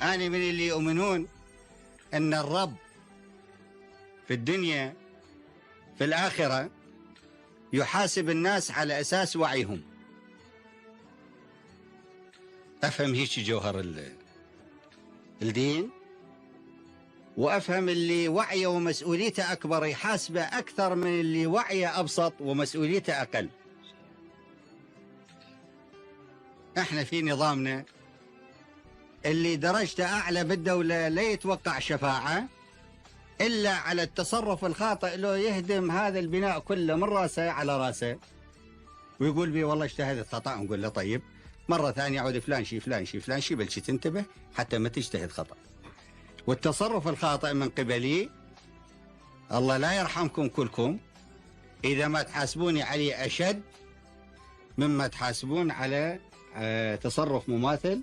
أنا من اللي يؤمنون أن الرب في الدنيا في الآخرة يحاسب الناس على أساس وعيهم. أفهم هيك جوهر الدين، وأفهم اللي وعيه ومسؤوليته أكبر يحاسبه أكثر من اللي وعيه أبسط ومسؤوليته أقل. احنا في نظامنا اللي درجته أعلى بالدولة لا يتوقع شفاعة إلا على التصرف الخاطئ، لو يهدم هذا البناء كله من راسه على راسه ويقول بي والله اجتهدت خطأ، نقول له طيب مرة ثانية عود فلان شي فلان شي فلان شي، بلشي تنتبه حتى ما تجتهد خطأ. والتصرف الخاطئ من قبلي الله لا يرحمكم كلكم إذا ما تحاسبوني عليه أشد مما تحاسبون على تصرف مماثل